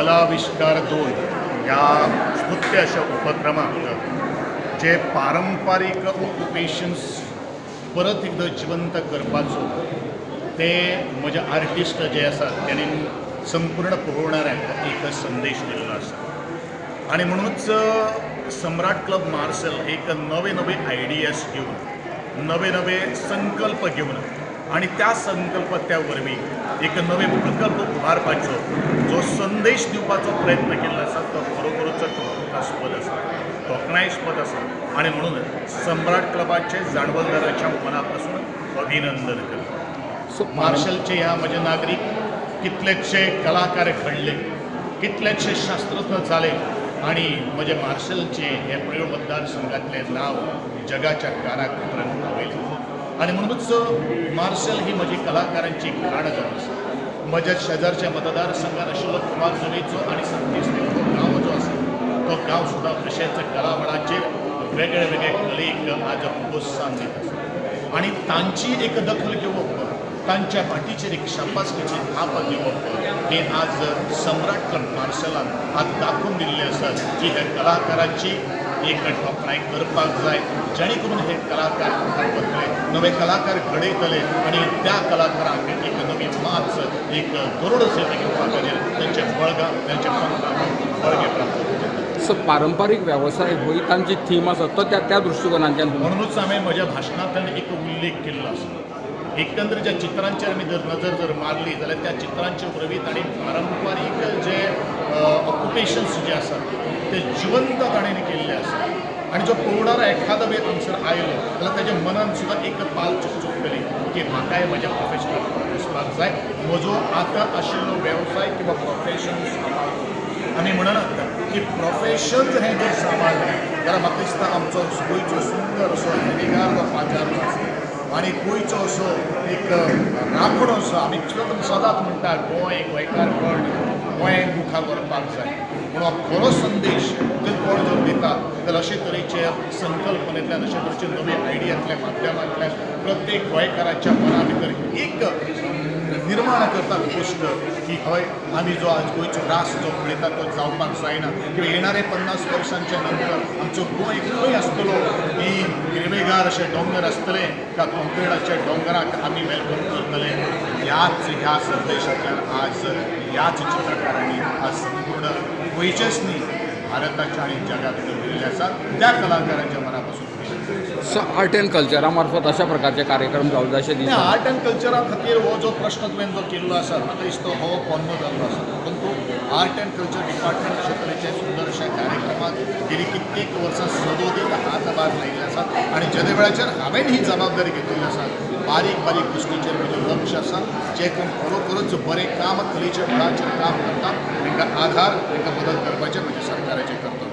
कलाविष्कार 2 ह्या स्तुत्य अशा उपक्रमांत जे पारंपारीक ऑक्युपेशन्स परत एकदा जिवंत करपाचो ते म्हजे आर्टिस्ट जे आसात त्यांनी संपूर्ण पळोवणाऱ्यांक एक संदेश दिल्लो आसा आणि म्हणूनच सम्राट क्लब मार्सेल एक नवे नवे आयडियाज घेवन नवे नवे संकल्प घेवन आणि त्या संकल्पत्या वरवीं एक नवे प्रकल्प उभारपाचो जो संदेश दिवपाचो प्रयत्न केल्लो आसा तो खरोखरच कौतुकास्पद आसा तोखणायस्पद आसा आणि म्हणून सम्राट क्लबाचे जाणवलदाराच्या मना पासून अभिनंदन करता। मार्शलचे ह्या म्हजे नागरीक कितलेशे कलाकार घडले, कितलेशे शास्त्रज्ञ जाले आणि म्हजे मार्शलचे हे प्रयोग मतदारसंघातले नाव जगाच्या कानाकोपऱ्यांत पावयलें आणि म्हणूनच मार्शल ही म्हजी कलाकारांची खाण जावन आसा। म्हज्या शेजारच्या मतदारसंघात आशिल्लो कुमार जुवेचो आणि संतीसनेचो गांव जो आसा तो गांव सुद्दां अशेंच कलामळाचेर वेगळे वेगळे कलेक आज प्रोत्साहन दीत आसा आणि तांची एक दखल घेवप, तांच्या फाटीचेर एक शाबासकेची थाप घेवप हे आज सम्राट क्लब मार्शलान आज दाखोवन दिल्लें आसा की ह्या कलाकारांची एक तोखणाय करपाक जाय जेणे करून हे कलाकार वतले, नवे कलाकार घडयतले आणि त्या कलाकारांक एक नवी माच एक गरुड सेवा घेवपा खातीर त्यांचे बळगां त्यांचे पंखां बळगे प्राप्त सो पारंपारीक वेवसाय हो तांची थीम आसा तो त्या दृश्टिकोनांतल्यान म्हणूनच हांवें म्हज्या भाशणांतल्यान एक उल्लेख केल्लो आसा। एकंदर ज्या चित्रांचेर आमी नजर जर मारली जाल्यार त्या चित्रांचे वरवीं ताणें पारंपारीक जे ऑक्युपेशन्स जे आसात ते जिवंत ताणें केल्ले आसा आणि जो पळोवणारो एखादो वेळ हांगसर आयलो जाल्यार ताच्या मनान सुद्दां एक पाल चुकचुकतली की म्हाकाय म्हज्या प्रोफेशनाक वचपाक जाय, म्हजो आतां आशिल्लो वेवसाय किंवा प्रोफेशन्स आमी म्हणनात की प्रोफेशन हें जर सांबाळलें जाल्यार म्हाका दिसता आमचो गोंयचो सुंदर असो हिरवेगार जो पांजार आसा आणि गोंयचो असो एक राखणो असो आमी सदांच म्हणटा गोंय गोंयकारपण गोंयांक मुखार व्हरपाक जाय म्हणून हो खरो संदेश जर कोण जर दिता जाल्यार अशे तरेचे संकल्पनेंतल्यान अशे तरेचे नवे आयडियांतल्या माध्यमांतल्यान प्रत्येक गोंयकाराच्या मना भितर एक निर्माण करता गोष्ट की हय आमी जो आज गोंयचो रास जो पळयता तो जावपाक जायना किंवा येणारे 50 वर्सांच्या नंतर आमचो गोंय खंय आसतलो, ही हिरवेगार अशे दोंगर आसतले का कोंकणाच्या दोंगराक आमी वेलकम करतले, ह्या संदेशांतल्यान आज ह्याच चित्रकारांनी आज संपूर्ण गोंयचेच न्ही भारताच्या आणि जगा भितर दिल्ले आसात त्या कलाकारांच्या मना पासून सो आर्ट एंड कल्चरा मार्फत अशा प्रकारचे कार्यक्रम जावं जाय अशें दिसता। आर्ट एंड कल्चरा खातीर हो जो प्रश्न तुवें जो केल्लो आसा म्हाका दिसता हो पोन्नो जाल्लो आसा, परंतु आर्ट एंड कल्चर डिपार्टमेंट अशे तरेचे सुंदर अशा कार्यक्रमाक गेली कित्येक वर्सां सदोदीत हातभार लायिल्ले आसात आणि ज्या वेळाचेर हांवें ही जबाबदारी घेतिल्ली आसा बारीक बारीक गोश्टीचेर म्हजें लक्ष आसा जे कोण खरोखरच बरें काम कलेच्या बळाचेर काम करता तांकां आधार तांकां मदत करपाचें म्हज्या सरकाराचें कर्तव्य।